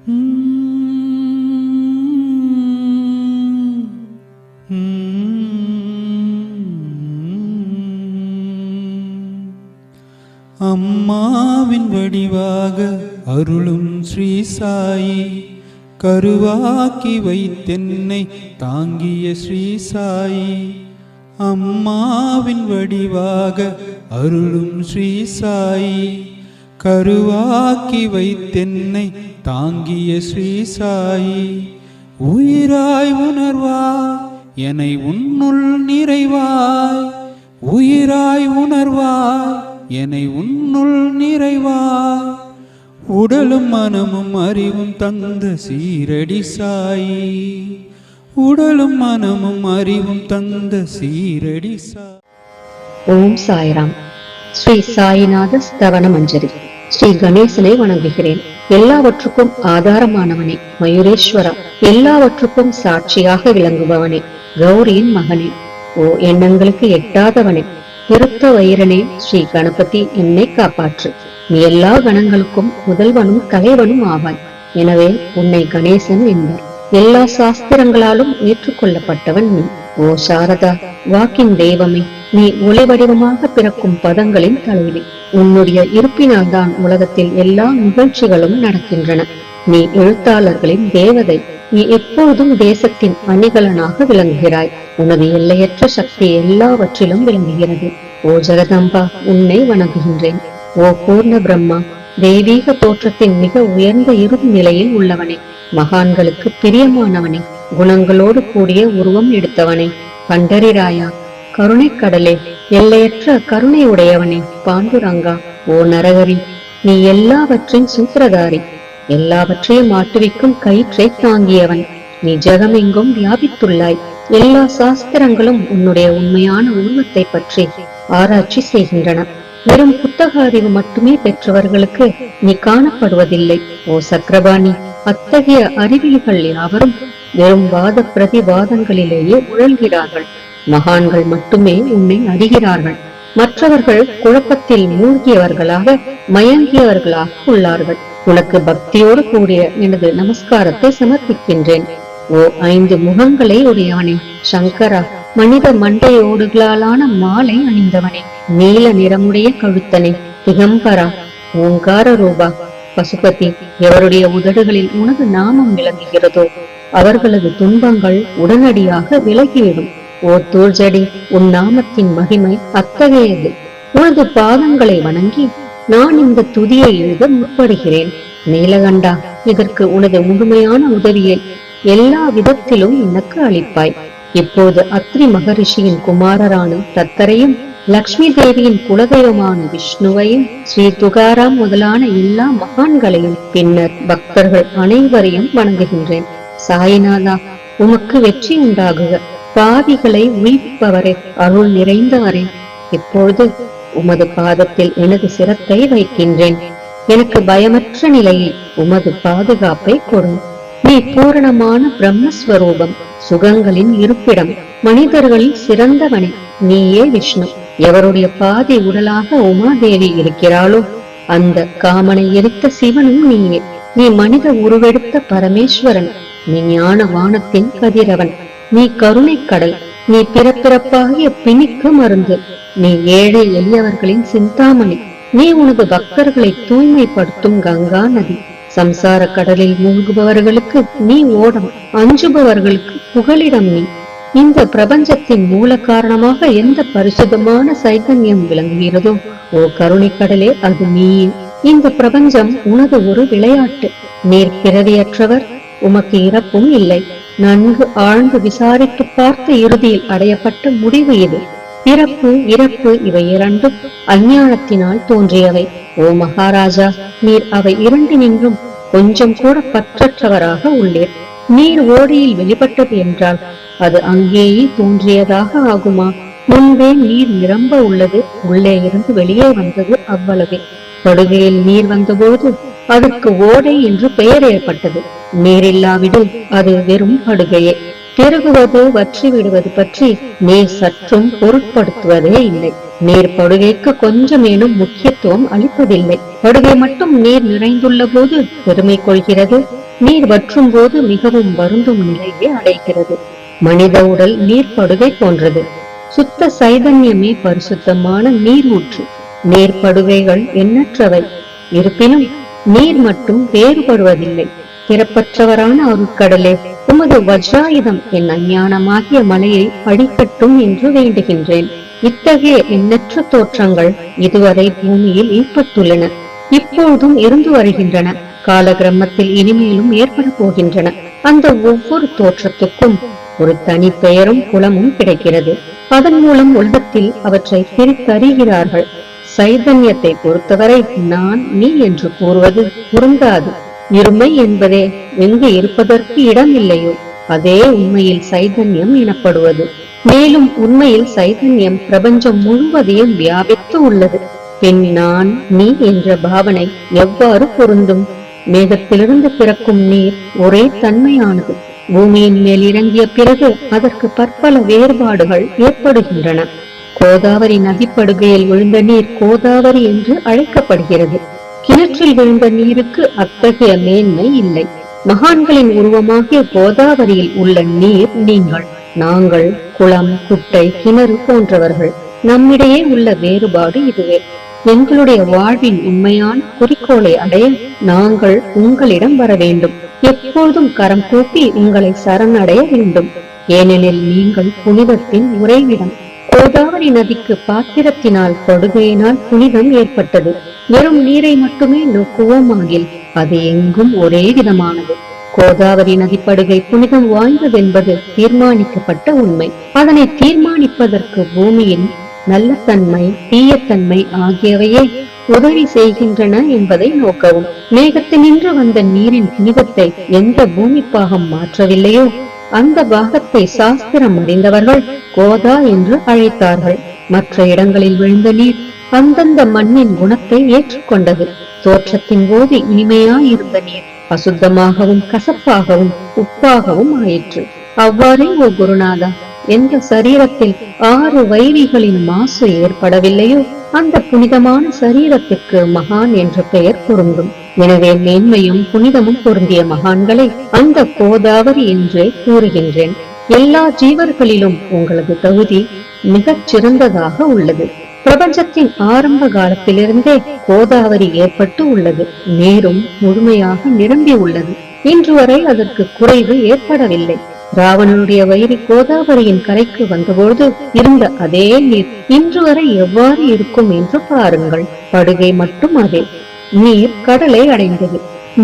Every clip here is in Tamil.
அம்மாவின் வடிவாக அருளும் ஸ்ரீ சாயி, கருவாக்கி வைத்தென்னை தாங்கிய ஸ்ரீ சாயி. அம்மாவின் வடிவாக அருளும் ஸ்ரீ சாயி, கருவாக்கி வைத்தென்னை தாங்கிய ஸ்ரீ சாயி. உயிராய் உணர்வாய் என்னை உன்னுள் நிறைவாய், உயிராய் உணர்வாய் என்னை உன்னுள் நிறைவாய். உடலும் மனமும் அறிவும் தந்த சீரடி சாயி, உடலும் மனமும் அறிவும் தந்த சீரடி சாயி. ஓம் சாய்ராம். ஸ்ரீ சாயிநாத ஸ்தவன மஞ்சரி. ஸ்ரீ கணேசனை வணங்குகிறேன். எல்லாவற்றுக்கும் ஆதாரமானவனே, மயூரேஸ்வரா, எல்லாவற்றுக்கும் சாட்சியாக விளங்குபவனே, கௌரியின் மகனே, ஓ எண்ணங்களுக்கு எட்டாதவனே, பெருத்த வைரனே, ஸ்ரீ கணபதி என்னை காப்பாற்று. நீ எல்லா கணங்களுக்கும் முதல்வனும் தலைவனும் ஆவாய். எனவே உன்னை கணேசன் என்பார். எல்லா சாஸ்திரங்களாலும் ஏற்றுக்கொள்ளப்பட்டவன் நீ. ஓ சாரதா, வாக்கின் தெய்வமே, நீ ஒளி வடிவமாக பிறக்கும் பதங்களின் தலைவி. உன்னுடைய இருப்பினால் தான் உலகத்தில் எல்லா நிகழ்ச்சிகளும் நடக்கின்றன. நீ எழுத்தாளர்களின் தேவதை. நீ எப்போதும் தேசத்தின் அணிகலனாக விளங்குகிறாய். உனது எல்லையற்ற சக்தி எல்லாவற்றிலும் விளங்குகிறது. ஓ ஜெகதம்பா, உன்னை வணங்குகின்றேன். ஓ பூர்ண பிரம்மா, தெய்வீக தோற்றத்தின் மிக உயர்ந்த இறுதி நிலையில் உள்ளவனே, மகான்களுக்கு பிரியமானவனே, குணங்களோடு கூடிய உருவம் எடுத்தவனே, பண்டரிராயா, கருணை கடலே, எல்லையற்ற கருணை உடையவனே, பாண்டுரங்கா, ஓ நரகரி, நீ எல்லாவற்றின் சூத்திரதாரி, எல்லாவற்றையும் மாட்டுவிக்கும் கயிற்றை தாங்கியவன். நீ ஜெகமெங்கும் வியாபித்துள்ளாய். எல்லா சாஸ்திரங்களும் உன்னுடைய உண்மையான உருவத்தை பற்றி ஆராய்ச்சி செய்கின்றன. வெறும் புத்தக அறிவு மட்டுமே பெற்றவர்களுக்கு நீ காணப்படுவதில்லை. ஓ சக்கரபாணி, அத்தகைய அறிவிலிகள் யாவரும் வெறும் வாத பிரதிவாதங்களிலேயே உழல்கிறார்கள். மகான்கள் மட்டுமே உன்னை அறிகிறார்கள். மற்றவர்கள் குழப்பத்தில் மூழ்கியவர்களாக மயங்கியவர்களாக உள்ளார்கள். உனக்கு பக்தியோடு கூடிய எனது நமஸ்காரத்தை சமர்ப்பிக்கின்றேன். ஓ 5 முகங்களை உடையவனே, சங்கரா, மனித மண்டையோடுகளாலான மாலை அணிந்தவனே, நீல நிறமுடைய கழுத்தனே, திகம்பரா, ஓங்கார ரூபா, பசுபதி, எவருடைய உதடுகளில் உனது நாமம் விளங்குகிறதோ அவர்களது துன்பங்கள் உடனடியாக விலகிவிடும். ஓ தூர்ஜடி, உன் நாமத்தின் மகிமை அத்தகையது. உனது பாதங்களை வணங்கி நான் இந்த துதியை எழுத முற்படுகிறேன். நீலகண்டா, இதற்கு உனது முழுமையான உதவியை எல்லா விதத்திலும் எனக்கு அளிப்பாய். இப்போது அத்ரி மகரிஷியின் குமாரரான தத்தரையும், லக்ஷ்மி தேவியின் குலதெய்வமான விஷ்ணுவையும், ஸ்ரீ துகாராம் முதலான எல்லா மகான்களையும், பின்னர் பக்தர்கள் அனைவரையும் வணங்குகின்றேன். சாயிநாதா, உமக்கு வெற்றி உண்டாகுக. பாவிகளை உயிர்ப்பவரே, அருள் நிறைந்தவரே, இப்பொழுது உமது பாதத்தில் எனது சிரத்தை வைக்கின்றேன். எனக்கு பயமற்ற நிலையில் உமது பாதுகாப்பை கொடும். நீ பூரணமான பிரம்மஸ்வரூபம், சுகங்களின் இருப்பிடம், மனிதர்களில் சிறந்தவனே, நீயே விஷ்ணு. எவருடைய பாதி உடலாக உமாதேவி இருக்கிறாளோ அந்த காமனை எரித்த சிவனும் நீயே. நீ மனித உருவெடுத்த பரமேஸ்வரன். நீ ஞான வானத்தின் கதிரவன். நீ கருணை கடல். நீ பிறப்பிறப்பாகிய பிணிக்கு மருந்து. நீ ஏழை எளியவர்களின் சிந்தாமணி. நீ உனது பக்தர்களை தூய்மைப்படுத்தும் கங்கா நதி. சம்சார கடலில் மூழ்குபவர்களுக்கு நீ ஓடம், அஞ்சுபவர்களுக்கு புகலிடம் நீ. இந்த பிரபஞ்சத்தின் மூல காரணமாக எந்த பரிசுத்தமான சைதன்யம் விளங்குகிறதோ ஓ கருணை கடலே, அது நீயே. இந்த பிரபஞ்சம் உனது ஒரு விளையாட்டு. நீர் பிறவியற்றவர், உமக்கு இறப்பும் இல்லை. நன்கு ஆழ்ந்து விசாரித்து பார்த்த இறுதியில் அடையப்பட்ட முடிவு இது. பிறப்பு இறப்பு இவை இரண்டும் அஞ்ஞானத்தினால் தோன்றியவை. ஓ மகாராஜா, நீர் அவை இரண்டினின்றும் கொஞ்சம் கூட பற்றற்றவராக உள்ளீர். நீர் ஓடையில் வெளிப்பட்டது என்றால் அது அங்கேயே தோன்றியதாக ஆகுமா? முன்பே நீர் நிரம்ப உள்ளது, உள்ளே இருந்து வெளியே வந்தது, அவ்வளவே. படுகையில் நீர் வந்தபோது அதற்கு ஓடை என்று பெயர் ஏற்பட்டது. நீர் இல்லாவிடில் அது வெறும் படுகையே. பெருகுவது வற்றி விடுவது பற்றி நீர் சற்றும் பொருட்படுத்துவதே இல்லை. நீர் படுகைக்கு கொஞ்சமேனும் முக்கியத்துவம் அளிப்பதில்லை. படுகை மட்டும் நீர் நிறைந்துள்ள போது பெருமை கொள்கிறது. நீர் வற்றும் போது மிகவும் வருந்தும் நிலையை அடைகிறது. மனித உடல் நீர்ப்படுகை போன்றது. சுத்த சைதன்யமே பரிசுத்தமான நீர் ஊற்று. நீர்ப்படுகைகள் எண்ணற்றவை. இருப்பினும் நீர் மட்டும் வேறுபடுவதில்லை. பிறப்பற்றவரான அருட்கடலே, உமது வஜ்ராயுதம் என் அஞ்ஞானமாகிய மலையை அடிக்கட்டும் என்று வேண்டுகின்றேன். இத்தகைய எண்ணற்ற தோற்றங்கள் இதுவரை பூமியில் ஏற்பட்டுள்ளன, இப்போதும் இருந்து வருகின்றன, காலகிரமத்தில் இனிமேலும் ஏற்பட போகின்றன. அந்த ஒவ்வொரு தோற்றத்துக்கும் ஒரு தனி பெயரும் குலமும் கிடைக்கிறது. அதன் மூலம் உலகத்தில் அவற்றை பிரித்தறிகிறார்கள். சைதன்யத்தை பொறுத்தவரை நான் நீ என்று கூறுவது பொருந்தாது. இருமை என்பதே எங்கு இருப்பதற்கு இடம் இல்லையோ அதே உண்மையில் சைதன்யம் எனப்படுவது. மேலும் உண்மையில் சைதன்யம் பிரபஞ்சம் முழுவதையும் வியாபித்து உள்ளது. பின் நான் நீ என்ற பாவனை எவ்வாறு பொருந்தும்? மேகத்திலிருந்து பிறக்கும் நீர் ஒரே தன்மையானது. பூமியின் மேல் இறங்கிய பிறகு அதற்கு பற்பல வேறுபாடுகள் ஏற்படுகின்றன. கோதாவரி நதிப்படுகையில் விழுந்த நீர் கோதாவரி என்று அழைக்கப்படுகிறது. கிணற்றில் விழுந்த நீருக்கு அத்தகைய மேன்மை இல்லை. மகான்களின் உருவமாகிய கோதாவரியில் உள்ள நீர் நீங்கள். நாங்கள் குளம், குட்டை, கிணறு போன்றவர்கள். நம்மிடையே உள்ள வேறுபாடு இதுவே. எங்களுடைய வாழ்வின் உண்மையான குறிக்கோளை அடைய நாங்கள் உங்களிடம் வர வேண்டும். எப்பொழுதும் கரம் கூப்பி உங்களை சரணடைய வேண்டும். ஏனெனில் நீங்கள் புனிதத்தின் உறைவிடம். கோதாவரி நதிக்கு பாத்திரத்தினால் படுகையினால் புனிதம் ஏற்பட்டது. வெறும் நீரை மட்டுமே நோக்குவோமாகில் அது எங்கும் ஒரே விதமானது. கோதாவரி நதிப்படுகை புனிதம் வாய்ந்ததென்பது தீர்மானிக்கப்பட்ட உண்மை. அதனை தீர்மானிப்பதற்கு பூமியின் நல்ல தன்மை, தீயத்தன்மை ஆகியவையே உதவி செய்கின்றன என்பதை நோக்கவும். மேகத்தினின்று வந்த நீரின் புனிதத்தை எந்த பூமி பாகம் மாற்றவில்லையோ அந்த பாகத்தை சாஸ்திரம் அறிந்தவர்கள் கோதா என்று அழைத்தார்கள். மற்ற இடங்களில் விழுந்த நீர் அந்தந்த மண்ணின் குணத்தை ஏற்றுக்கொண்டது. தோற்றத்தின் போது இனிமையாயிருந்த நீர் அசுத்தமாகவும் கசப்பாகவும் உப்பாகவும் ஆயிற்று. அவ்வாறே ஓ குருநாதா, எந்த சரீரத்தில் 6 வைரிகளின் மாசு ஏற்படவில்லையோ அந்த புனிதமான சரீரத்திற்கு மகான் என்ற பெயர் பொருந்தும். எனவே மேன்மையும் புனிதமும் பொருந்திய மகான்களை அந்த கோதாவரி என்றே கூறுகின்றேன். எல்லா ஜீவர்களிலும் உங்களது தகுதி மிகச் சிறந்ததாக உள்ளது. பிரபஞ்சத்தின் ஆரம்ப காலத்திலிருந்தே கோதாவரி ஏற்பட்டு உள்ளது. நீரும் முழுமையாக நிரம்பி உள்ளது. இன்று வரை அதற்கு குறைவு ஏற்படவில்லை. ராவணனுடைய வயிறு கோதாவரியின் கரைக்கு வந்தபோது இருந்த அதே நீர் இன்று வரை எவ்வாறு இருக்கும் என்று பாருங்கள். படுகை மட்டும் அதே. நீர் கடலை அடைந்தது.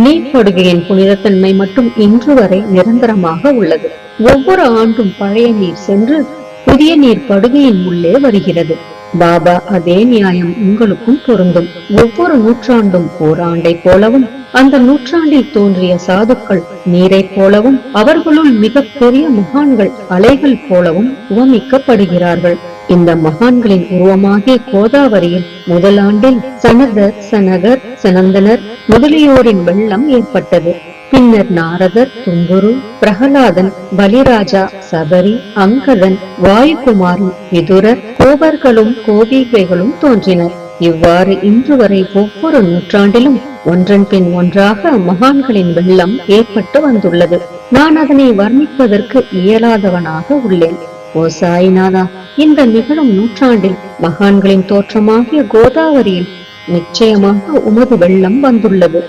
நீர் படுகையின் புனிதத்தன்மை மட்டும் இன்று வரை நிரந்தரமாக உள்ளது. ஒவ்வொரு ஆண்டும் பழைய நீர் சென்று புதிய நீர் படுகையின் உள்ளே வருகிறது. பாபா அதே நியாயம் உங்களுக்கும் பொருந்தும். ஒவ்வொரு நூற்றாண்டும் ஓராண்டை போலவும் அந்த நூற்றாண்டில் தோன்றிய சாதுக்கள் நீரை போலவும் அவர்களுள் மிக பெரிய மகான்கள் அலைகள் போலவும் உவமிக்கப்படுகிறார்கள். இந்த மகான்களின் உருவமாகிய கோதாவரியில் முதல் ஆண்டில் சனதர், சனகர், சனந்தனர் முதலியோரின் வெள்ளம் ஏற்பட்டது. பின்னர் நாரதர், தும்புரு, பிரகலாதன், பலிராஜா, சபரி, அங்கதன், வாயுகுமாரன், விதுரர், கோபர்களும் கோபிகைகளும் தோன்றினர். இவ்வாறு இன்று வரை ஒவ்வொரு நூற்றாண்டிலும் ஒன்றன் பின் ஒன்றாக மகான்களின் வெள்ளம் ஏற்பட்டு வந்துள்ளது. நான் அதனை வர்ணிப்பதற்கு இயலாதவனாக உள்ளேன். ஓ சாய்நாதா, இந்த நிகழும் நூற்றாண்டில் மகான்களின் தோற்றமாகிய கோதாவரியில் நிச்சயமாக உமது வெள்ளம் வந்துள்ளது.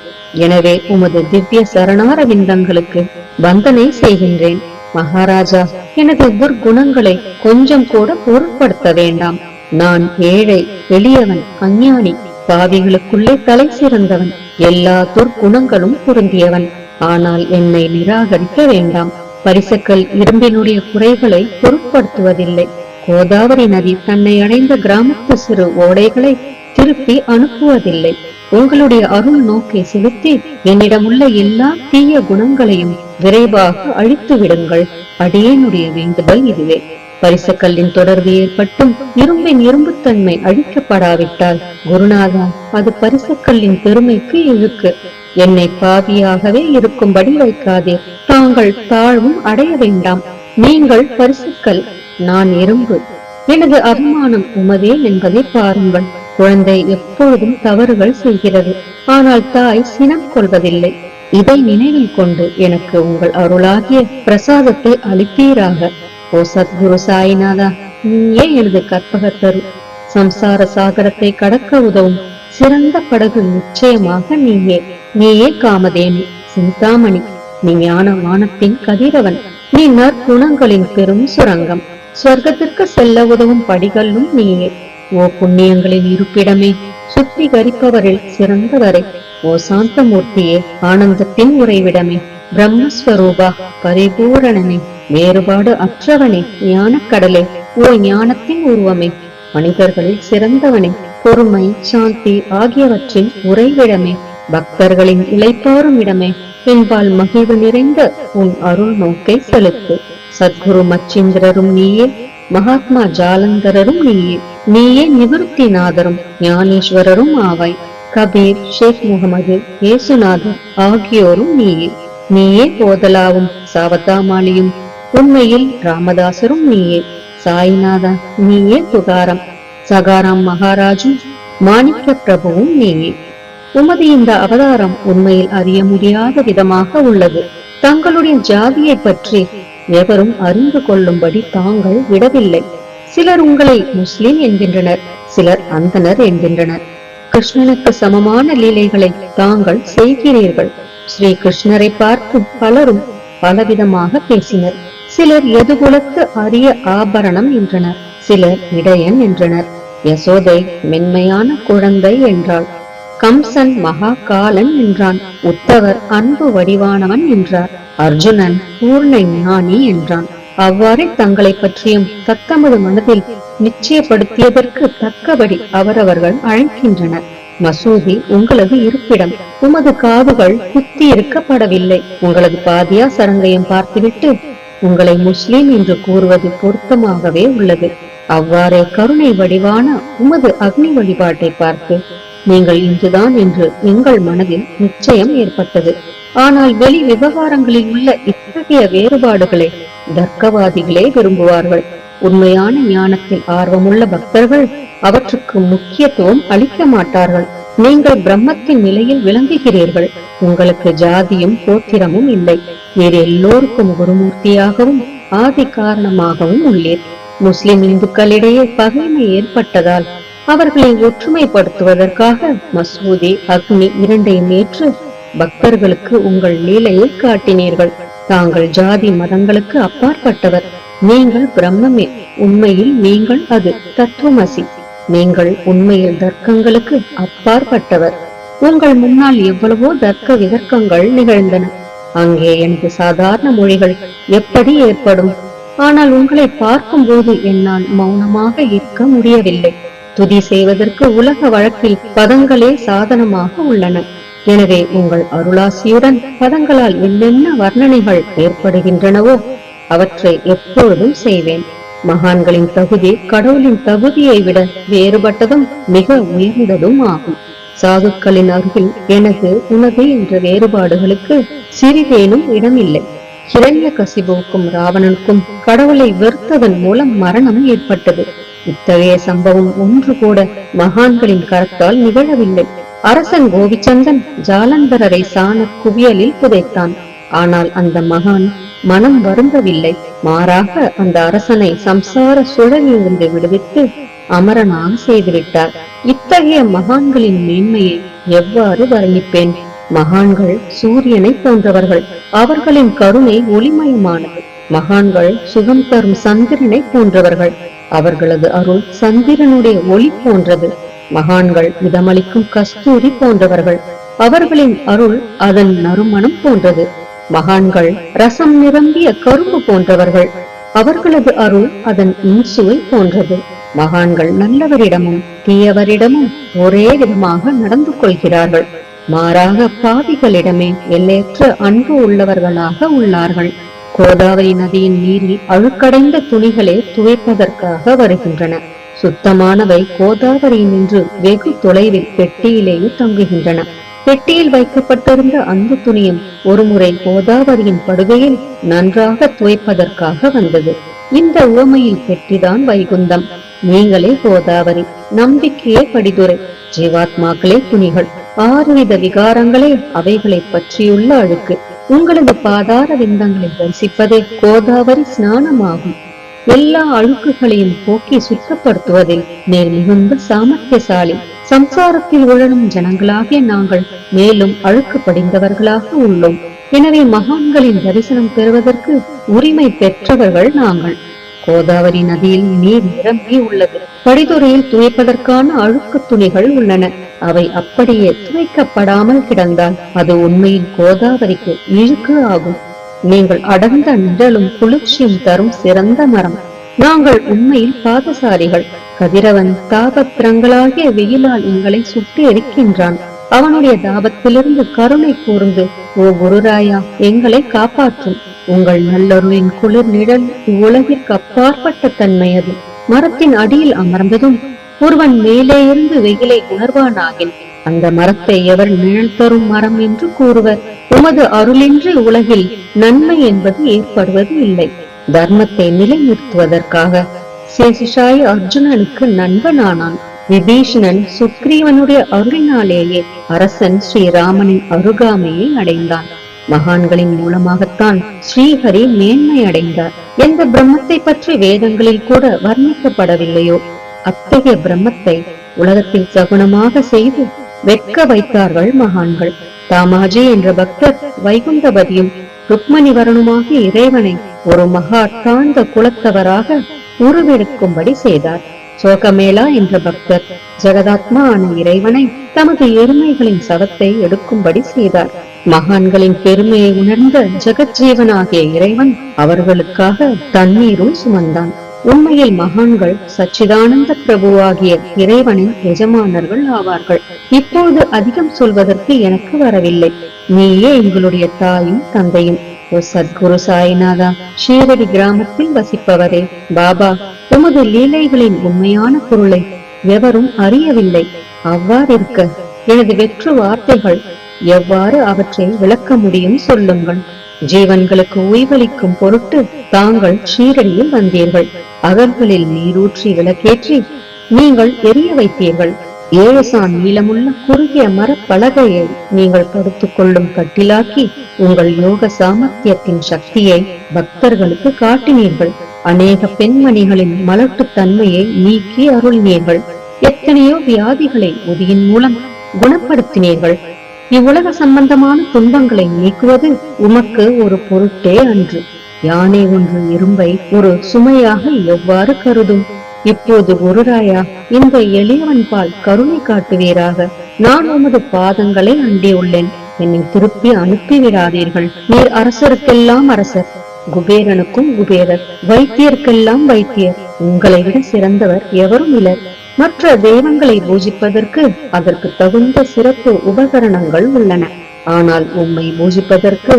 எனவே உமது திவ்ய சரணார விந்தங்களுக்கு வந்தனை செய்கின்றேன். மகாராஜா, எனது துர்குணங்களை கொஞ்சம் கூட பொருட்படுத்த வேண்டாம். நான் ஏழை, எளியவன், அஞ்ஞானி, பாவிகளுக்குள்ளே தலை சிறந்தவன், எல்லா துர்குணங்களும் பொருந்தியவன். ஆனால் என்னை நிராகரிக்க வேண்டாம். பரிசக்கள் இரும்பினுடைய குறைகளை பொருட்படுத்துவதில்லை. கோதாவரி நதி தன்னை அடைந்த கிராமத்து சிறு ஓடைகளை திருப்பி அனுப்புவதில்லை. உங்களுடைய அருள் நோக்கை செலுத்தி என்னிடமுள்ள எல்லா தீய குணங்களையும் விரைவாக அழித்து விடுங்கள். அடியேனுடைய வேண்டுதல் இதுவே. பரிசக்கல்லின் தொடர்பு ஏற்பட்டும் இரும்பின் இரும்புத்தன்மை அழிக்கப்படாவிட்டால் குருநாதா, அது பரிசக்கல்லின் பெருமைக்கு இழுக்கு. என்னை பாவியாகவே இருக்கும்படி வைக்காதே. தாங்கள் தாழ்வும் அடைய வேண்டாம். நீங்கள் பரிசக்கல், நான் இரும்பு. எனது அபிமானம் உமதே என்பதை பாருங்கள். குழந்தை எப்பொழுதும் தவறுகள் செய்கிறது. ஆனால் தாய் சினம் கொள்வதில்லை. இதை நினைவில் கொண்டு எனக்கு உங்கள் அருளாகிய பிரசாதத்தை அளிப்பீராக. ஓ சத்குரு சாய்நாதா, நீயே எனது கற்பகத்தரு. சம்சார சாகரத்தை கடக்க உதவும் சிறந்த படகு நிச்சயமாக நீயே. நீயே காமதேனு, சிந்தாமணி. நீ ஞான வானத்தின் கதிரவன். நீ நற்குணங்களின் பெரும் சுரங்கம். ஸ்வர்க்கத்திற்கு செல்ல உதவும் படிகளும் நீயே. ஓ புண்ணியங்களின் இருப்பிடமே, சுத்திகரிப்பவரில் சிறந்தவரே. ஓ சாந்தமூர்த்தியே, ஆனந்தத்தின் உறைவிடமே, பிரம்மஸ்வரூபா, பரிபூரணனே, வேறுபாடு அற்றவனே, ஞானக்கடலே, ஓ ஞானத்தின் உருவமே, மனிதர்களில் சிறந்தவனே, பொறுமை சாந்தி ஆகியவற்றின் உறைவிடமே, பக்தர்களின் இளைப்பாறும் இடமே, என்பால் மகிழ்வு நிறைந்த உன் அருள் நோக்கை செலுத்து. சத்குரு மச்சிந்திரரும் நீயே, மகாத்மா ஜாலந்தரரும் நீயே. நீயே நிவர்த்திநாதரும் ஞானேஸ்வரரும் ஆவாய். கபீர், ஷேக் முகமது, ஏசுநாதர் ஆகியோரும் நீயே. நீயே போதலாவும் சாவதாமாலியும், உண்மையில் ராமதாசரும் நீயே. சாய்நாதா, நீயே துகாரம், சகாராம் மகாராஜும் மாணிக்க பிரபுவும் நீயே. உமது இந்த அவதாரம் உண்மையில் அறிய முடியாத விதமாக உள்ளது. தங்களுடைய ஜாதியை பற்றி எவரும் அறிந்து கொள்ளும்படி தாங்கள் விடவில்லை. சிலர் உங்களை முஸ்லிம் என்கின்றனர், சிலர் அந்தனர் என்கின்றனர். கிருஷ்ணனுக்கு சமமான லீலைகளை தாங்கள் செய்கிறீர்கள். ஸ்ரீ கிருஷ்ணரை பார்த்து பலரும் பலவிதமாக பேசினர். சிலர் எதுகுலத்து அரிய ஆபரணம் என்றனர், சிலர் இடையன் என்றனர். யசோதை மென்மையான குழந்தை என்றாள். கம்சன் மகா காலன் என்றான். உத்தவர் அன்பு வடிவானவன் என்றார். அர்ஜுனன் பூர்ண ஞானி என்றான். அவ்வாறே தங்களை பற்றியும் தத்தமது மனதில் நிச்சயப்படுத்தியதற்கு தக்கபடி அவரவர்கள் அழைக்கின்றனர். மசூதி உங்களது இருப்பிடம். உமது காதுகள் குத்தி இருக்கப்படவில்லை. உங்களது பாதியா சரங்கையும் பார்த்துவிட்டு உங்களை முஸ்லிம் என்று கூறுவது பொருத்தமாகவே உள்ளது. அவ்வாறே கருணை வடிவான உமது அக்னி வழிபாட்டை பார்த்து நீங்கள் இன்றுதான் என்று எங்கள் மனதில் நிச்சயம் ஏற்பட்டது. ஆனால் வெளி விவகாரங்களில் உள்ள இத்தகைய வேறுபாடுகளை தர்க்கவாதிகளே விரும்புவார்கள். உண்மையான ஞானத்தில் ஆர்வமுள்ள பக்தர்கள் அவற்றுக்கு முக்கியத்துவம் அளிக்க மாட்டார்கள். நீங்கள் பிரம்மத்தின் நிலையில் விளங்குகிறீர்கள். உங்களுக்கு ஜாதியும் கோத்திரமும் இல்லை. வேறு எல்லோருக்கும் குருமூர்த்தியாகவும் ஆதி காரணமாகவும் உள்ளீர். முஸ்லிம் இந்துக்களிடையே பகைமை ஏற்பட்டதால் அவர்களை ஒற்றுமைப்படுத்துவதற்காக மசூதி அக்னி இரண்டையும் ஏற்று பக்தர்களுக்கு உங்கள் லீலையை காட்டினீர்கள். தாங்கள் ஜாதி மதங்களுக்கு அப்பாற்பட்டவர். நீங்கள் பிரம்மமே. உண்மையில் நீங்கள் அது தத்துவமசி. நீங்கள் உண்மையில் தர்க்கங்களுக்கு அப்பாற்பட்டவர். உங்கள் முன்னால் எவ்வளவோ தர்க்க விதர்க்கங்கள் நிகழ்ந்தன. அங்கே எனக்கு சாதாரண மொழிகள் எப்படி ஏற்படும்? ஆனால் உங்களை பார்க்கும் போது என்னால் மௌனமாக இருக்க முடியவில்லை. துதி செய்வதற்கு உலக வழக்கில் பதங்களே சாதனமாக உள்ளன. எனவே உங்கள் அருளாசியுடன் பதங்களால் என்னென்ன வர்ணனைகள் ஏற்படுகின்றனவோ அவற்றை எப்பொழுதும் செய்வேன். மகான்களின் தகுதி கடவுளின் தகுதியை விட வேறுபட்டதும் மிக உயர்ந்ததும் ஆகும். சாதுக்களின் அருகில் எனது உனது என்ற வேறுபாடுகளுக்கு சிறிதேனும் இடமில்லை. ஹிரண்ய கசிபுவுக்கும் ராவணனுக்கும் கடவுளை வெறுத்ததன் மூலம் மரணம் ஏற்பட்டது. இத்தகைய சம்பவம் ஒன்று கூட மகான்களின் கரத்தால் நிகழவில்லை. அரசன் கோவிச்சந்தன் ஜாலந்தரரை சாண குவியலில் புதைத்தான். ஆனால் அந்த மகான் மனம் வருந்தவில்லை. மாறாக அந்த அரசனை சம்சார சுழலிலிருந்து விடுவித்து அமரனாக செய்துவிட்டார். இத்தகைய மகான்களின் மேன்மையை எவ்வாறு வர்ணிப்பேன்? மகான்கள் சூரியனை போன்றவர்கள். அவர்களின் கருணை ஒளிமயமானது. மகான்கள் சுகம் தரும் சந்திரனை போன்றவர்கள். அவர்களது அருள் சந்திரனுடைய ஒளி போன்றது. மகான்கள் இதமளிக்கும் கஸ்தூரி போன்றவர்கள். அவர்களின் அருள் அதன் நறுமணம் போன்றது. மகான்கள் ரசம் நிரம்பிய கரும்பு போன்றவர்கள். அவர்களது அருள் அதன் இன்சுவை போன்றது. மகான்கள் நல்லவரிடமும் தீயவரிடமும் ஒரே விதமாக நடந்து கொள்கிறார்கள். மாறாக பாவிகளிடமே எல்லையற்ற அன்பு உள்ளவர்களாக உள்ளார்கள். கோதாவரி நதியின் நீரில் அழுக்கடைந்த துணிகளே துவைப்பதற்காக வருகின்றன. சுத்தமானவை கோதாவரியில் நின்று வெகு தொலைவில் பெட்டியிலேயே தங்குகின்றன. பெட்டியில் வைக்கப்பட்டிருந்த அந்த துணியும் ஒருமுறை கோதாவரியின் படுகையில் நன்றாக துவைப்பதற்காக வந்தது. இந்த உவமையில் பெட்டிதான் வைகுந்தம். நீங்களே கோதாவரி, நம்பிக்கையே படிதுரை, ஜீவாத்மாக்களே துணிகள். 6 விகாரங்களே அவைகளை பற்றியுள்ள அழுக்கு. உங்களது பாதார விந்தங்களை தரிசிப்பதே கோதாவரி ஸ்நானமாகும். எல்லா அழுக்குகளையும் போக்கி சுத்தப்படுத்துவதில் நேர் மிகுந்த சாமர்த்தியசாலி. சம்சாரத்தில் உழலும் ஜனங்களாகிய நாங்கள் மேலும் அழுக்கு படிந்தவர்களாக உள்ளோம். எனவே மகான்களின் தரிசனம் பெறுவதற்கு உரிமை பெற்றவர்கள் நாங்கள். கோதாவரி நதியில் நீர் நிரம்பி உள்ளது. படித்துறையில் துவைப்பதற்கான அழுக்கு துணிகள் உள்ளன. அவை அப்படியே துவைக்கப்படாமல் கிடந்தால் அது உண்மையில் கோதாவரிக்கு இழுக்கு ஆகும். நீங்கள் அடர்ந்த நிழலும் குளிர்ச்சியும் தரும் சிறந்த மரம். நாங்கள் உண்மையில் பாதசாரிகள். கதிரவன் தாபத்திரங்களாகிய வெயிலால் எங்களை சுட்டு எரிக்கின்றான். அவனுடைய தாபத்திலிருந்து கருணை கூர்ந்து, ஓ குருராயா, எங்களை காப்பாற்றும். உங்கள் நல்லருளின் குளிர் நிழல் இவ்வுலகிற்கு அப்பாற்பட்ட தன்மை அது. மரத்தின் அடியில் அமர்ந்ததும் ஒருவன் மேலே இருந்து வெயிலை உணர்வானாகின் அந்த மரத்தை எவர் நிழல் தரும் மரம் என்று கூறுவர். உமது அருளின்றி உலகில் நன்மை என்பது ஏற்படுவது இல்லை. தர்மத்தை நிலைநிறுத்துவதற்காக சேஷிஷாயி அர்ஜுனனுக்கு நண்பனானான். விபீஷணன் சுக்ரீவனுடைய அருளினாலேயே அரசன் ஸ்ரீராமனின் அருகாமையை அடைந்தான். மகான்களின் மூலமாகத்தான் ஸ்ரீஹரி மேன்மை அடைந்தார். எந்த பிரம்மத்தை பற்றி வேதங்களில் கூட வர்ணிக்கப்படவில்லையோ அத்தகைய பிரம்மத்தை உலகத்தில் சகுனமாக செய்து வெட்க வைத்தார்கள் மகான்கள். தாமாஜி என்ற பக்தர் வைகுந்தபதியும் ருக்மணி வரணுமாகிய இறைவனை ஒரு மகா தாழ்ந்த குலத்தவராக உருவெடுக்கும்படி செய்தார். சோகமேளா என்ற பக்தர் ஜெகதாத்மா ஆன இறைவனை தமது எருமைகளின் சவத்தை எடுக்கும்படி செய்தார். மகான்களின் பெருமையை உணர்ந்த ஜெகஜீவனாகிய இறைவன் அவர்களுக்காக தண்ணீரும் சுமந்தான். உண்மையில் மகான்கள் சச்சிதானந்த பிரபுவாகிய இறைவனின் எஜமானர்கள் ஆவார்கள். இப்போது அதிகம் சொல்வதற்கு எனக்கு வரவில்லை. நீயே எங்களுடைய தாயும் தந்தையும். ஓ சத்குரு சாய்நாதா, ஷீரடி கிராமத்தில் வசிப்பவரே, பாபா, உமது லீலைகளின் உண்மையான பொருளை எவரும் அறியவில்லை. அவ்வாறிருக்க எனது வெற்று வார்த்தைகள் எவ்வாறு அவற்றை விளக்க முடியும் சொல்லுங்கள். ஜீவன்களுக்கு ஓய்வளிக்கும் பொருட்டு தாங்கள் ஷீரடியில் வந்தீர்கள். அகல்களில் நீரூற்றி விளக்கேற்றி நீங்கள் எரிய வைத்தீர்கள். 7 சான் நீளமுள்ள குறுகிய மரப்பலகையை நீங்கள் படுத்துக் கொள்ளும் கட்டிலாக்கி உங்கள் யோக சாமர்த்தியத்தின் சக்தியை பக்தர்களுக்கு காட்டினீர்கள். அநேக பெண்மணிகளின் மலட்டு தன்மையை நீக்கி அருளினீர்கள். எத்தனையோ வியாதிகளை உதியின் மூலம் குணப்படுத்தினீர்கள். இவ்வுலக சம்பந்தமான துன்பங்களை நீக்குவது உமக்கு ஒரு பொருட்டே அன்று. யானை ஒன்று இரும்பை ஒரு சுமையாக எவ்வாறு கருதும்? இப்போது குருராயா, இந்த எளியவன் பால் கருணை காட்டுவீராக. நான் உமது பாதங்களை அண்டியுள்ளேன். என்னை திருப்பி அனுப்பிவிடாதீர்கள். நீர் அரசருக்கெல்லாம் அரசர், குபேரனுக்கும் குபேரர், வைத்தியருக்கெல்லாம் வைத்தியர். உங்களை விட சிறந்தவர் எவரும் இலர். மற்ற தெய்வங்களை பூஜிப்பதற்கு அதற்கு தகுந்த சிறப்பு உபகரணங்கள் உள்ளன. ஆனால் உம்மை பூஜிப்பதற்கு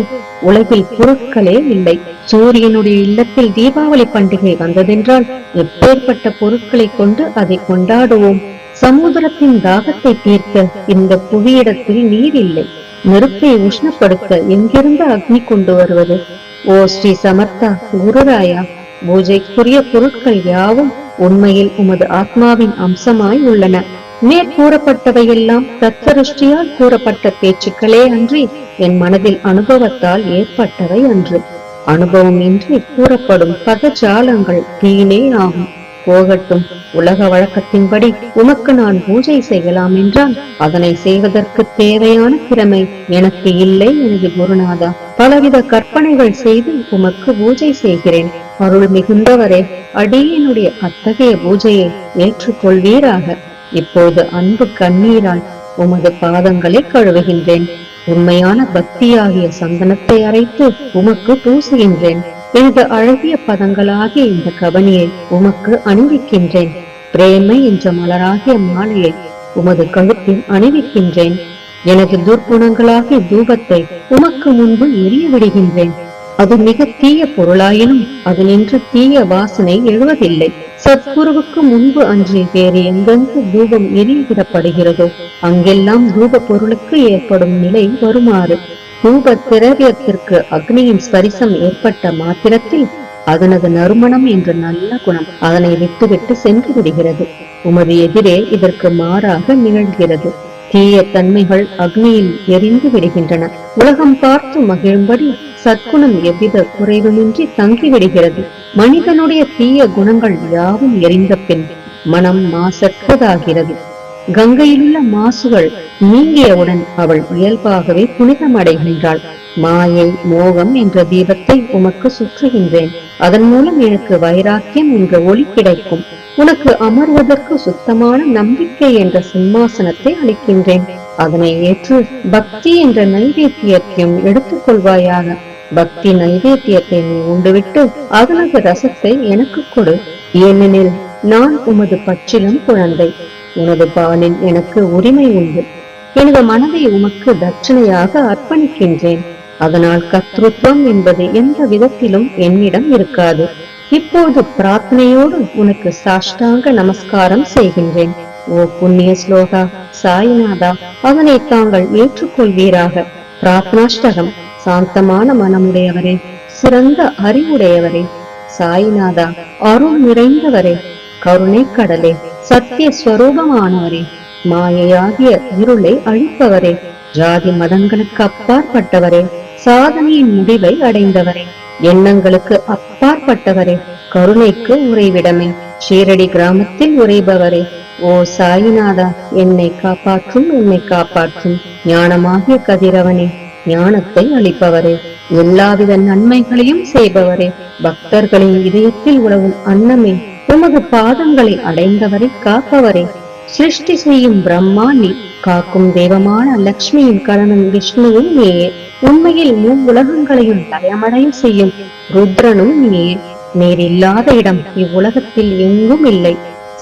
உலகில் பொருட்களே இல்லை. சூரியனுடைய இல்லத்தில் தீபாவளி பண்டிகை வந்ததென்றால் எப்பேற்பட்ட பொருட்களை கொண்டு அதை கொண்டாடுவோம். சமுத்திரத்தின் தாகத்தை தீர்க்க இந்த புவியிடத்தில் நீர் இல்லை. நெருப்பை உஷ்ணப்படுத்த எங்கிருந்து அக்னி கொண்டு வருவது? ஓ ஸ்ரீ சமர்த்தா குருராயா, பூஜைக்குரிய பொருட்கள் யாவும் உண்மையில் உமது ஆத்மாவின் அம்சமாய் உள்ளன. மேற்கூறப்பட்டவையெல்லாம் தத்தருஷ்டியால் கூறப்பட்ட பேச்சுக்களே அன்றி என் மனதில் அனுபவத்தால் ஏற்பட்டவை அன்று. அனுபவம் இன்றி கூறப்படும் பதஜாலங்கள் வீணே ஆகும். போகட்டும். உலக வழக்கத்தின்படி உமக்கு நான் பூஜை செய்யலாம் என்றால் அதனை செய்வதற்கு தேவையான திறமை எனக்கு இல்லை எனது குருநாதா. பலவித கற்பனைகள் செய்து உமக்கு பூஜை செய்கிறேன். அருள் மிகுந்தவரே, அடியனுடைய அத்தகைய பூஜையை ஏற்றுக்கொள்வீராக. இப்போது அன்பு கண்ணீரால் உமது பாதங்களை கழுவுகின்றேன். உண்மையான பக்தியாகிய சந்தனத்தை அரைத்து உமக்கு பூசுகின்றேன். எனது அழகிய பதங்களாகிய இந்த கவனியை உமக்கு அணிவிக்கின்றேன். பிரேமை என்ற மலராகிய மாலையை உமது கழுத்தில் அணிவிக்கின்றேன். எனது துர்க்குணங்களாகிய தூபத்தை உமக்கு முன்பு எரிய விடுகின்றேன். அது மிக தீய பொருளாயினும் அது நின்று தீய வாசனை எழுவதில்லை. சத்குருவுக்கு முன்பு அன்றி வேறு எங்கெங்கு தூபம் எரியவிடப்படுகிறதோ அங்கெல்லாம் தூப பொருளுக்கு ஏற்படும் நிலை வருமாறு தூப திரவியத்திற்கு அக்னியின் ஸ்பரிசம் ஏற்பட்ட மாத்திரத்தில் அதனது நறுமணம் என்ற நல்ல குணம் அதனை விட்டுவிட்டு சென்று விடுகிறது. உமது எதிரே இதற்கு மாறாக நிகழ்கிறது. தீய தன்மைகள் அக்னியில் எரிந்து விடுகின்றன. உலகம் பார்த்து மகிழும்படி சத்குணம் எவ்வித குறைவுமின்றி தங்கிவிடுகிறது. மனிதனுடைய தீய குணங்கள் யாவும் எரிந்த பின் மனம் மாசற்றதாகிறது. கங்கையிலுள்ள மாசுகள் நீங்கியவுடன் அவள் இயல்பாகவே புனிதமடைகின்றாள். மாயை மோகம் என்ற தீபத்தை உமக்கு சுற்றுகின்றேன். அதன் மூலம் எனக்கு வைராக்கியம் என்ற ஒளி கிடைக்கும். உனக்கு அமர்வதற்கு சுத்தமான நம்பிக்கை என்ற சிம்மாசனத்தை அளிக்கின்றேன். அதனை ஏற்று பக்தி என்ற நைவேத்தியத்தையும் எடுத்துக் கொள்வாயாக. பக்தி நைவேத்தியத்தை நீ உண்டுவிட்டு அதனது ரசத்தை எனக்கு கொடு. ஏனெனில் நான் உமது பச்சிலம் குழந்தை. உனது பாலில் எனக்கு உரிமை உண்டு. எனது மனதை உமக்கு தட்சணையாக அர்ப்பணிக்கின்றேன். அதனால் கர்த்தத்துவம் என்பது எந்த விதத்திலும் என்னிடம் இருக்காது. இப்போது பிரார்த்தனையோடு உனக்கு சாஷ்டாங்க நமஸ்காரம் செய்கின்றேன். ஓ புண்ணிய ஸ்லோகா சாய்நாதா, அதனை தாங்கள் ஏற்றுக்கொள்வீராக. பிரார்த்தனாஷ்டகம். சாந்தமான மனமுடையவரே, சிறந்த அறிவுடையவரே, சாய்நாதா, அருள் நிறைந்தவரே, கருணை கடலே, சத்திய ஸ்வரூபமானவரே, மாயையாகிய இருளை அழிப்பவரே, ஜாதி மதங்களுக்கு அப்பாற்பட்டவரே, சாதனையின் முடிவை அடைந்தவரே, எண்ணங்களுக்கு அப்பாற்பட்டவரே, கருணைக்கு உறைவிடமே, ஷீரடி கிராமத்தில் உறைபவரே, ஓ சாயிநாதா, என்னை காப்பாற்றும், என்னை காப்பாற்றும். ஞானமாகிய கதிரவனே, ஞானத்தை அளிப்பவரே, எல்லாவித நன்மைகளையும் செய்பவரே, பக்தர்களின் இதயத்தில் உலவும் அன்னமே, உமது பாதங்களை அடைந்தவரை காப்பவரே, சிருஷ்டி செய்யும் பிரம்மா நீ, காக்கும் தெய்வமான லட்சுமியின் கணவன் விஷ்ணுவும் நீயே, உண்மையில் உலகங்களையும் லயமடைய செய்யும் ருத்ரனும் நீயே. நீர் இல்லாத இடம் இவ்வுலகத்தில் எங்கும் இல்லை.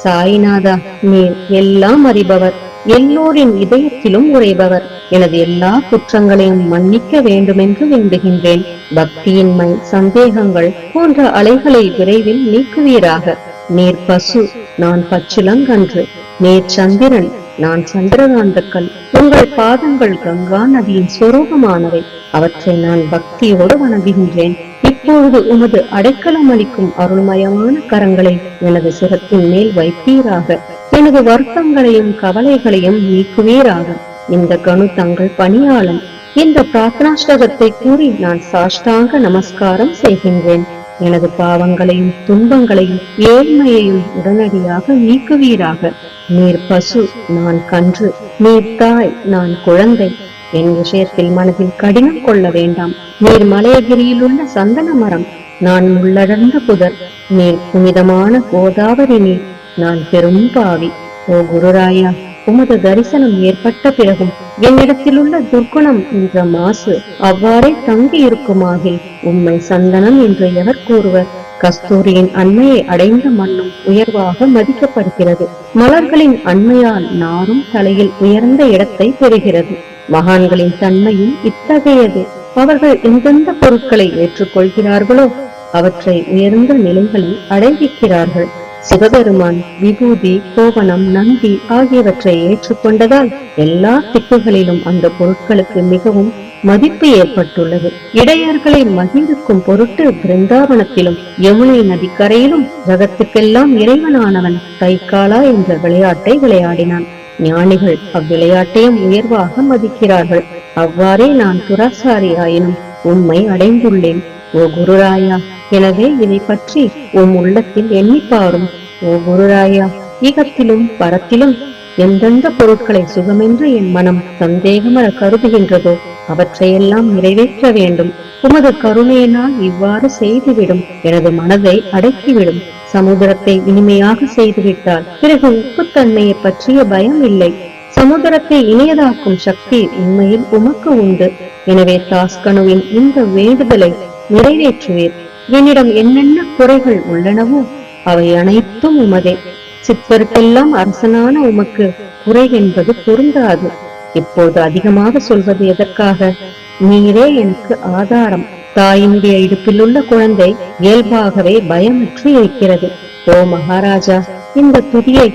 சாய்நாதா, நீர் எல்லாம் அறிபவர், எல்லோரின் இதயத்திலும் உறைபவர். எனது எல்லா குற்றங்களையும் மன்னிக்க வேண்டுமென்று வேண்டுகின்றேன். பக்தியின்மை, சந்தேகங்கள் போன்ற அலைகளை விரைவில் நீக்குவீராக. நீர் பசு, நான் பச்சிலங்கன்று. நீர் சந்திரன், நான் சந்திரகாந்தக்கல். உங்கள் பாதங்கள் கங்கா நதியின் சொரூபமானவை. அவற்றை நான் பக்தியோடு வணங்குகின்றேன். இப்பொழுது உமது அடைக்கலம் அளிக்கும் அருள்மயமான கரங்களை எனது சிரத்தின் மேல் வைப்பீராக. எனது வருத்தங்களையும் கவலைகளையும் நீக்குவீராக. இந்த கணு தங்கள் பணியாளன். இந்த பிரார்த்தனாஷ்டகத்தை கூறி நான் சாஷ்டாங்க நமஸ்காரம் செய்கின்றேன். எனது பாவங்களையும் துன்பங்களையும் ஏழ்மையையும் உடனடியாக நீக்குவீராக. நீர் பசு, நான் கன்று. நீர் தாய், நான் குழந்தை. என் விஷயத்தில் மனதில் கடினம் கொள்ள வேண்டாம். நீர் மலையகிரியில் உள்ள சந்தன மரம், நான் முள்ளடர்ந்த புதர். நீர் புனிதமான கோதாவரி நீர், நான் பெரும் பாவி. ஓ குருராயா, உமது தரிசனம் ஏற்பட்ட பிறகும் என்னிடத்தில் உள்ள துர்க்குணம் என்ற மாசு அவ்வாறே தங்கி இருக்குமாகில் உம்மை சந்தனம் என்று எவர் கூறுவர்? கஸ்தூரியின் அண்மையை அடைந்த மண்ணும் உயர்வாக மதிக்கப்படுகிறது. மலர்களின் அண்மையால் நாரும் தலையில் உயர்ந்த இடத்தை பெறுகிறது. மகான்களின் தன்மையும் இத்தகையது. அவர்கள் எந்தெந்த பொருட்களை ஏற்றுக்கொள்கிறார்களோ அவற்றை உயர்ந்த நிலைகளில் அடைவிக்கிறார்கள். சிவபெருமான் விபூதி, கோவணம், நந்தி ஆகியவற்றை ஏற்றுக்கொண்டதால் எல்லா திக்குகளிலும் அந்த பொருட்களுக்கு மிகவும் மதிப்பு ஏற்பட்டுள்ளது. இடையர்களை மகிழ்விக்கும் பொருட்டு பிருந்தாவனத்திலும் யமுனை நதிக்கரையிலும் ஜகத்துக்கெல்லாம் இறைவனானவன் தைக்காலா என்ற விளையாட்டை விளையாடினான். ஞானிகள் அவ்விளையாட்டையும் உயர்வாக மதிக்கிறார்கள். அவ்வாறே நான் துராசாரி ஆயினும் உம்மை அடைந்துள்ளேன். ஓ குருராயா, எனவே இதை பற்றி உம் உள்ளத்தில் எண்ணிப்பாரும். ஓ குருராயா, ஈகத்திலும் பரத்திலும் எந்தெந்த பொருட்களை சுகமென்று என் மனம் சந்தேகமர கருதுகின்றதோ அவற்றையெல்லாம் நிறைவேற்ற வேண்டும். உமது கருணையினால் இவ்வாறு செய்துவிடும். எனது மனதை அடக்கிவிடும். சமுதிரத்தை இனிமையாக செய்துவிட்டால் பிறகு உப்புத்தன்மையை பற்றிய பயம் இல்லை. சமுதிரத்தை இனியதாக்கும் சக்தி உண்மையில் உமக்கு உண்டு. எனவே தாஸ்கனுவின் இந்த வேண்டுதலை நிறைவேற்றுவீர். என்னிடம் என்னென்ன குறைகள் உள்ளனவோ அவை அனைத்தும் உமதே. சித்தருக்கெல்லாம் அரசனான உமக்கு குறை என்பது பொருந்தாது. இப்போது அதிகமாக சொல்வது எதற்காக? நீரே எனக்கு ஆதாரம். தாயினுடைய இடுப்பில் உள்ள குழந்தை இயல்பாகவே பயமற்று இருக்கிறது. ஓ மகாராஜா, இந்த துதியை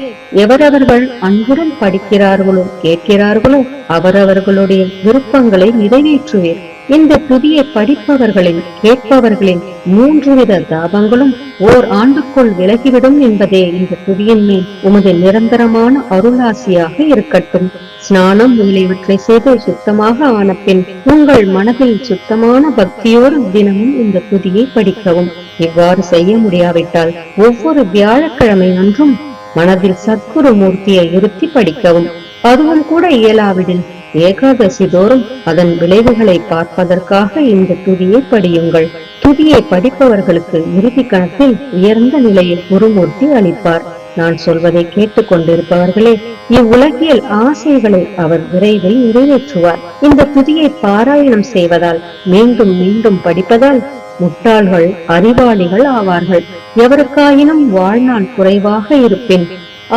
எவரவர்கள் அன்புடன் படிக்கிறார்களோ கேட்கிறார்களோ அவரவர்களுடைய விருப்பங்களை நிறைவேற்றுவீர். இந்த துதியை படிப்பவர்களின் கேட்பவர்களின் 3 வித தாபங்களும் ஓர் ஆண்டுக்குள் விலகிவிடும் என்பதே இந்த துதியின் மேல் உமது நிரந்தரமான அருளாசியாக இருக்கட்டும். ஸ்நானம் முதலியவற்றை செய்து சுத்தமாக ஆன பின் உங்கள் மனதில் சுத்தமான பக்தியோடு தினமும் இந்த துதியை படிக்கவும். இவ்வாறு செய்ய முடியாவிட்டால் ஒவ்வொரு வியாழக்கிழமை அன்றும் மனதில் சத்குரு மூர்த்தியை இருத்தி படிக்கவும். அதுவும் கூட இயலாவிடில் ஏகாதசி தோறும் அதன் விளைவுகளை பார்ப்பதற்காக இந்த துதியை படியுங்கள். துதியை படிப்பவர்களுக்கு இறுதி கணத்தில் உயர்ந்த நிலையில் குருமூர்த்தி அளிப்பார். நான் சொல்வதை கேட்டுக் கொண்டிருப்பவர்களே, இவ்வுலகியல் ஆசைகளை அவர் விரைவில் நிறைவேற்றுவார். இந்த துதியை பாராயணம் செய்வதால், மீண்டும் மீண்டும் படிப்பதால் முட்டாள்கள் அறிவாளிகள் ஆவார்கள். எவருக்காயினும் வாழ்நாள் குறைவாக இருப்பின்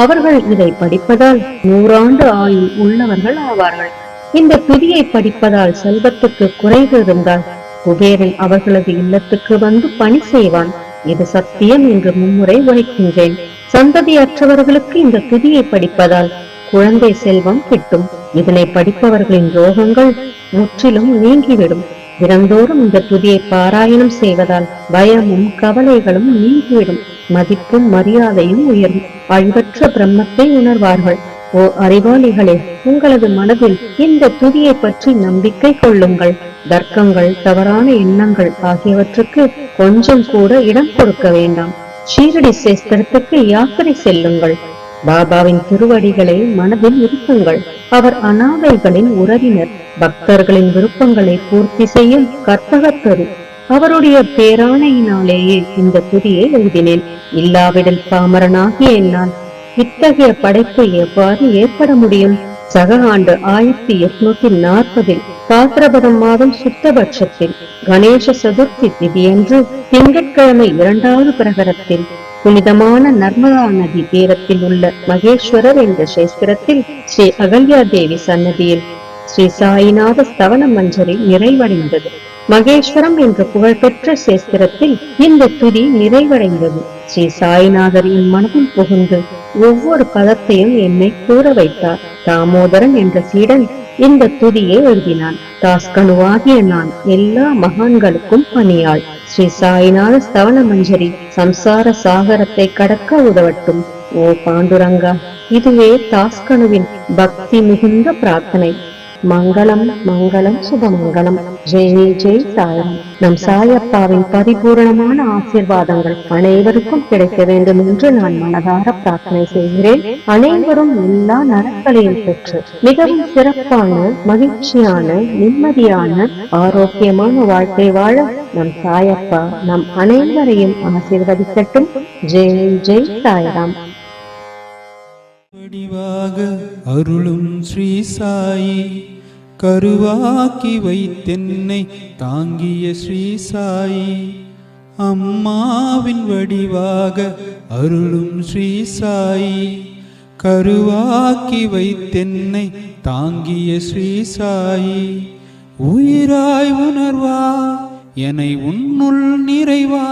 அவர்கள் இதை படிப்பதால் 100 ஆண்டு ஆயுள் உள்ளவர்கள் ஆவார்கள். இந்த துதியை படிப்பதால் செல்வத்துக்கு குறைவு இருந்தால் குபேரன் அவர்களது இல்லத்துக்கு வந்து பணி செய்வான். இது சத்தியம் என்று மும்முறை உரைக்கின்றேன். சந்ததியற்றவர்களுக்கு இந்த துதியை படிப்பதால் குழந்தை செல்வம் கிட்டும். இதனை படிப்பவர்களின் ரோகங்கள் முற்றிலும் நீங்கிவிடும். தினந்தோறும் இந்த துதியை பாராயணம் செய்வதால் பயமும் கவலைகளும் நீங்கிவிடும். மதிப்பும் மரியாதையும் உயரும். அழிவற்ற பிரம்மத்தை உணர்வார்கள். ஓ அறிவாளிகளே, உங்களது மனதில் இந்த துதியை பற்றி நம்பிக்கை கொள்ளுங்கள். தர்க்கங்கள், தவறான எண்ணங்கள் ஆகியவற்றுக்கு கொஞ்சம் கூட இடம் கொடுக்க வேண்டாம். ஷீரடி சேஸ்திரத்துக்கு யாத்திரை செல்லுங்கள். பாபாவின் திருவடிகளை மனதில் இருத்துங்கள். அவர் அநாதைகளின் உறவினர். பக்தர்களின் விருப்பங்களை பூர்த்தி செய்யும் கற்பகத்தரு. அவருடைய பேராணையினாலேயே இந்த துதியை எழுதினேன். இல்லாவிடில் பாமரனாகிய என்னால் இத்தகைய படைப்பு எவ்வாறு ஏற்பட முடியும்? சக ஆண்டு 1840 பாத்திரபதம் மாதம் சுத்தபட்சத்தில் கணேச சதுர்த்தி திதியன்று திங்கட்கிழமை 2வது பிரகரத்தில் புனிதமான நர்மதா நதி தீரத்தில் உள்ள மகேஸ்வரர் என்ற சேஸ்திரத்தில் ஸ்ரீ அகல்யா தேவி சன்னதியில் ஸ்ரீ சாயிநாத ஸ்தவன மஞ்சரி நிறைவடைந்தது. மகேஸ்வரம் என்ற புகழ்பெற்ற சேஸ்திரத்தில் இந்த துதி நிறைவடைந்தது. ஸ்ரீ சாயிநாதர் என் மனதில் புகுந்து ஒவ்வொரு பதத்தையும் என்னை கூற வைத்தார். தாமோதரன் என்ற சீடன் இந்த துதியை எழுதினான். தாஸ்கனுவாகிய நான் எல்லா மகான்களுக்கும் பணியாள். ஸ்ரீ சாயிநாத ஸ்தவன மஞ்சரி சம்சார சாகரத்தை கடக்க உதவட்டும். ஓ பாண்டுரங்கா, இதுவே தாஸ்கனுவின் பக்தி மிகுந்த பிரார்த்தனை. மங்களம் மங்களம் சுபமங்கலம். ஜெய் ஜெய் சாயம். நம் சாயப்பாவின் பரிபூரணமான ஆசீர்வாதங்கள் அனைவருக்கும் கிடைக்க வேண்டும் என்று நான் மனதார பிரார்த்தனை செய்கிறேன். அனைவரும் எல்லா நலன்களையும் பெற்று மிகவும் சிறப்பான, மகிழ்ச்சியான, நிம்மதியான, ஆரோக்கியமான வாழ்க்கை வாழ நம் சாயப்பா நம் அனைவரையும் ஆசீர்வதிக்கட்டும். ஜெய் ஜெய் சாய்ராம். வடிவாக அருளும் ஸ்ரீ சாயி, கருவாக்கி வைத்தென்னை தாங்கிய ஸ்ரீ சாயி, அம்மாவின் வடிவாக அருளும் ஸ்ரீ சாயி, கருவாக்கி வைத்தென்னை தாங்கிய ஸ்ரீ சாயி, உயிராய் உணர்வாய் என்னை உன்னுள் நிறைவா